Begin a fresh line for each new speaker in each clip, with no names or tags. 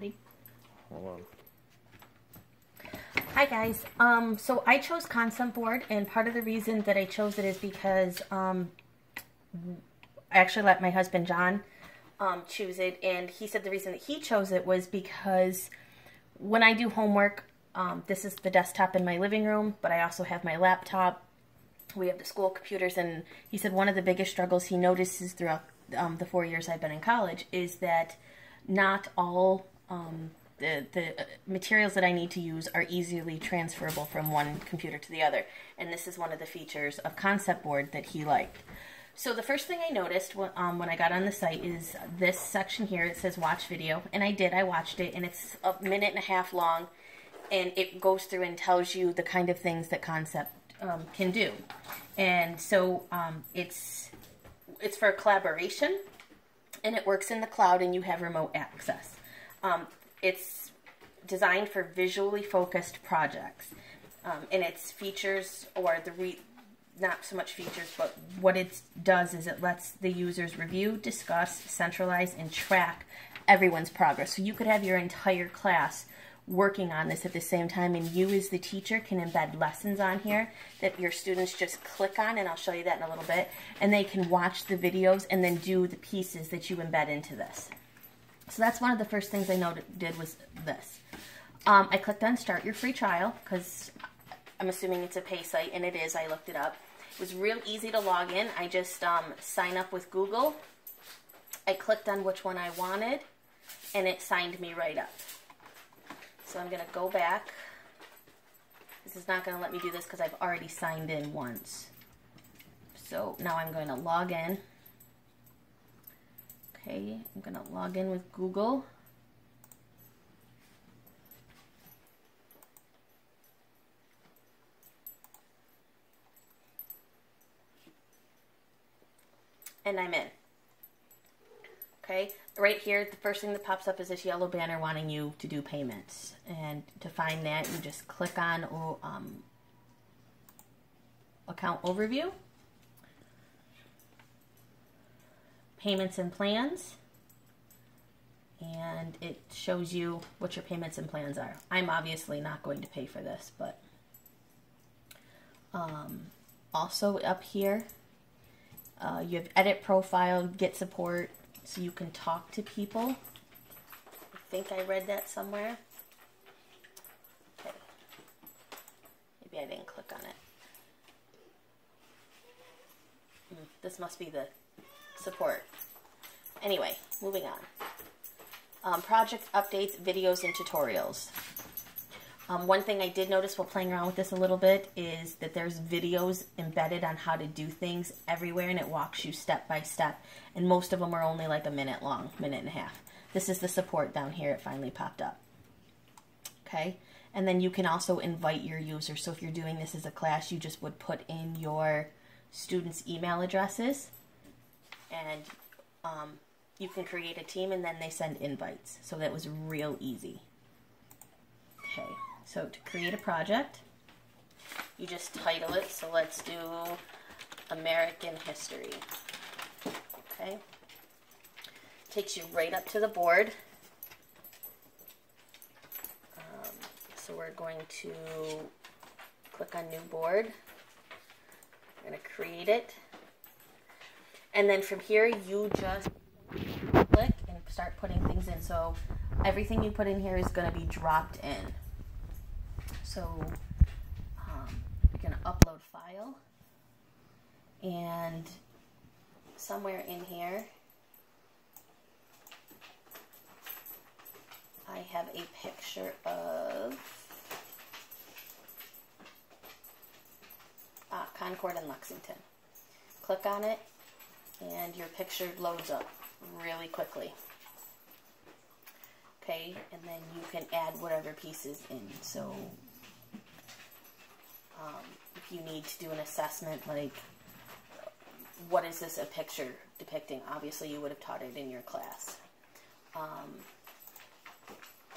Ready?
Hold on.
Hi guys. So I chose Concept Board, and part of the reason that I chose it is because I actually let my husband John choose it, and he said the reason that he chose it was because when I do homework, this is the desktop in my living room, but I also have my laptop. We have the school computers, and he said one of the biggest struggles he notices throughout the 4 years I've been in college is that not all the materials that I need to use are easily transferable from one computer to the other. And this is one of the features of Concept Board that he liked. So the first thing I noticed when I got on the site is this section here. It says watch video, and I watched it, and it's a minute and a half long, and it goes through and tells you the kind of things that Concept can do. And so it's for collaboration, and it works in the cloud, and you have remote access. It's designed for visually focused projects, and its features, or not so much features, but what it does is it lets the users review, discuss, centralize, and track everyone's progress. So you could have your entire class working on this at the same time, and you as the teacher can embed lessons on here that your students just click on, and I'll show you that in a little bit, and they can watch the videos and then do the pieces that you embed into this. So that's one of the first things I did was this. I clicked on start your free trial because I'm assuming it's a pay site, and it is. I looked it up. It was real easy to log in. I just sign up with Google. I clicked on which one I wanted, and it signed me right up. So I'm going to go back. This is not going to let me do this because I've already signed in once. So now I'm going to log in. Okay, I'm going to log in with Google. And I'm in. Okay, right here, the first thing that pops up is this yellow banner wanting you to do payments. And to find that, you just click on account overview, payments and plans, and it shows you what your payments and plans are. I'm obviously not going to pay for this, but also up here, you have edit profile, get support, so you can talk to people. I think I read that somewhere. Okay. Maybe I didn't click on it. This must be the support. Anyway, moving on. Project updates, videos, and tutorials. One thing I did notice while playing around with this a little bit is that there's videos embedded on how to do things everywhere, and it walks you step by step. And most of them are only like a minute long, minute and a half. This is the support down here. It finally popped up. Okay, and then you can also invite your users. So if you're doing this as a class, you just would put in your students' email addresses, and you can create a team, and then they send invites. So that was real easy. Okay. So to create a project, you just title it. So let's do American History. Okay. Takes you right up to the board. So we're going to click on New Board. We're going to create it. And then from here, you just click and start putting things in. So everything you put in here is going to be dropped in. So you're going to upload file, and somewhere in here I have a picture of Concord and Lexington. Click on it, and your picture loads up really quickly. Okay, and then you can add whatever pieces in. So if you need to do an assessment, like what is this a picture depicting? Obviously, you would have taught it in your class.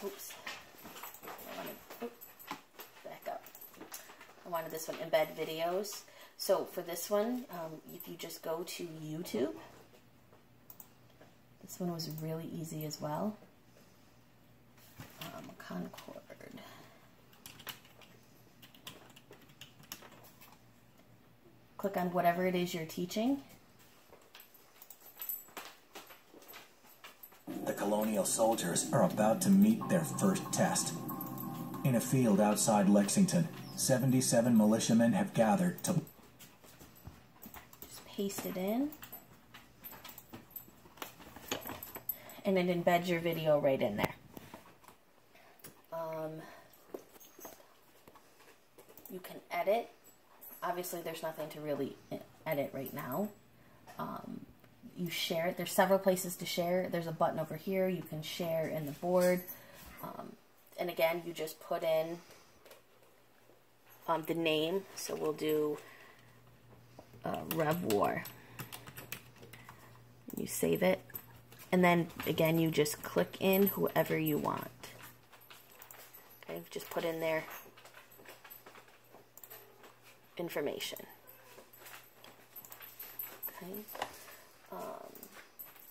Oops. Back up. I wanted this one, embed videos. So for this one, if you just go to YouTube, this one was really easy as well. Concord. Click on whatever it is you're teaching.
The Colonial soldiers are about to meet their first test. In a field outside Lexington, 77 militiamen have gathered to...
Just paste it in. And it embeds your video right in there. You can edit. Obviously, there's nothing to really edit right now. You share it. There's several places to share. There's a button over here. You can share in the board. And again, you just put in the name. So we'll do Rev War. You save it. And then, again, you just click in whoever you want. Okay, just put in their information. Okay.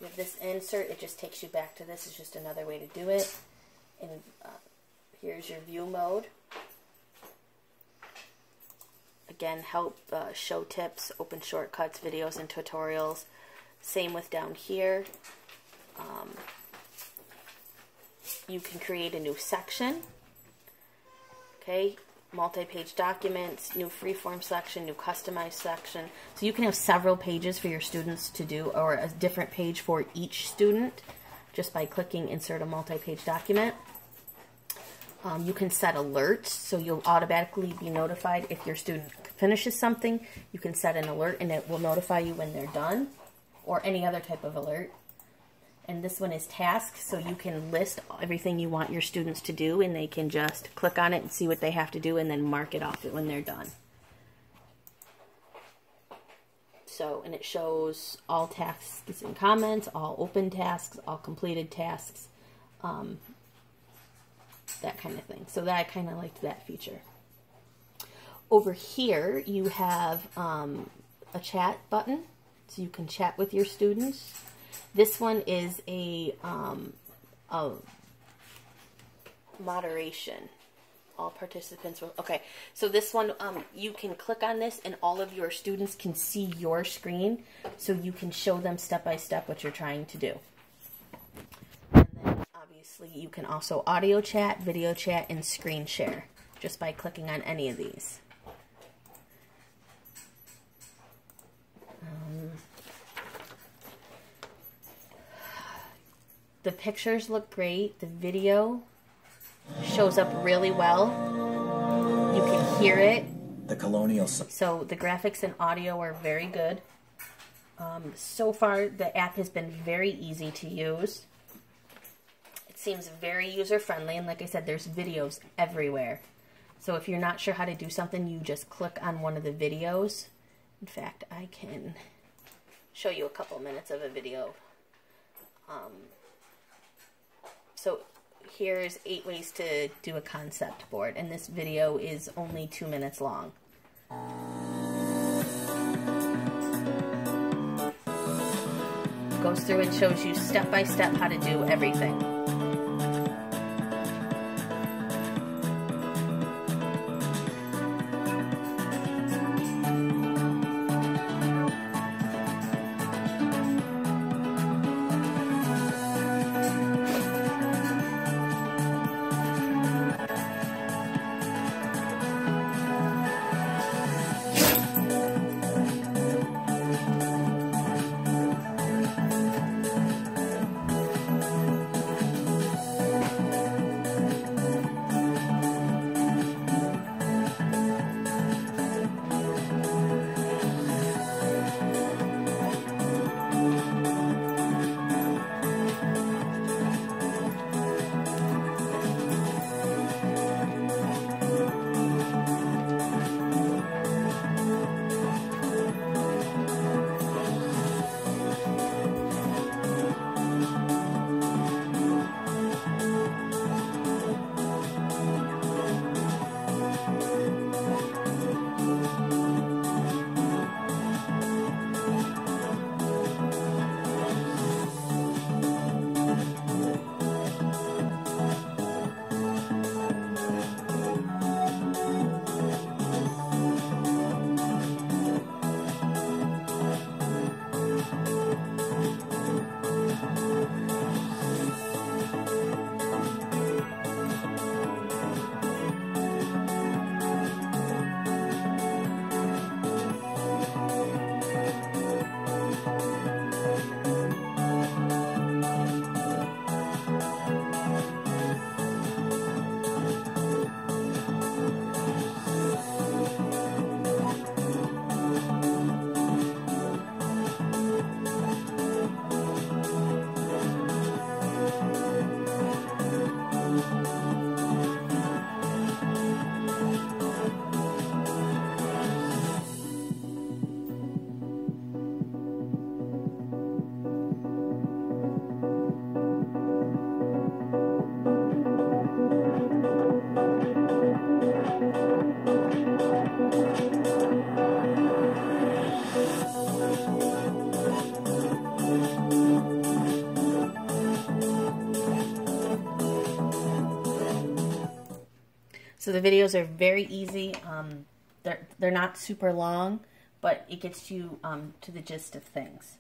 You have this insert. It just takes you back to this. It's just another way to do it. And here's your view mode. Again, help, show tips, open shortcuts, videos, and tutorials. Same with down here. You can create a new section. Okay, multi-page documents, new freeform section, new customized section. So you can have several pages for your students to do, or a different page for each student, just by clicking insert a multi-page document. You can set alerts, so you'll automatically be notified if your student finishes something. You can set an alert and it will notify you when they're done, or any other type of alert. And this one is tasks, so you can list everything you want your students to do, and they can just click on it and see what they have to do and then mark it off when they're done. So, and it shows all tasks and comments, all open tasks, all completed tasks, that kind of thing. So that I kind of liked that feature. Over here, you have a chat button, so you can chat with your students. This one is a moderation. All participants will... Okay, so this one, you can click on this and all of your students can see your screen, so you can show them step by step what you're trying to do. And then, obviously, you can also audio chat, video chat, and screen share just by clicking on any of these. The pictures look great. The video shows up really well. You can hear it.
The Colonial.
So the graphics and audio are very good. So far, the app has been very easy to use. It seems very user-friendly, and like I said, there's videos everywhere. So if you're not sure how to do something, you just click on one of the videos. In fact, I can show you a couple minutes of a video. So here's 8 ways to do a concept board, and this video is only 2 minutes long. Goes through and shows you step by step how to do everything. So the videos are very easy. They're not super long, but it gets you to the gist of things.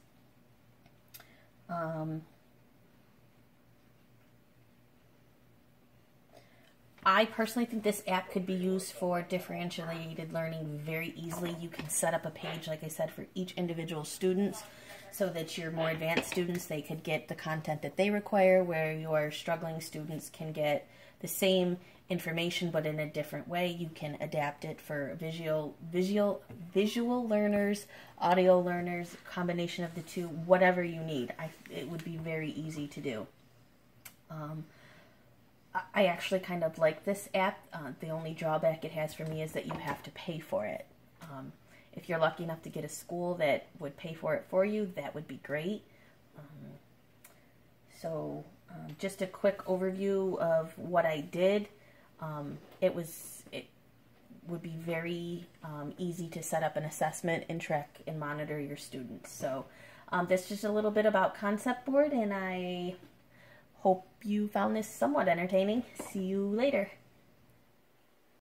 I personally think this app could be used for differentiated learning very easily. You can set up a page, like I said, for each individual student so that your more advanced students, they could get the content that they require, where your struggling students can get the same information but in a different way. You can adapt it for visual learners, audio learners, combination of the two, whatever you need. It would be very easy to do. I actually kind of like this app. The only drawback it has for me is that you have to pay for it. If you're lucky enough to get a school that would pay for it for you, that would be great. Just a quick overview of what I did. It would be very easy to set up an assessment and track and monitor your students. So that's just a little bit about Concept Board, and I hope you found this somewhat entertaining. See you later.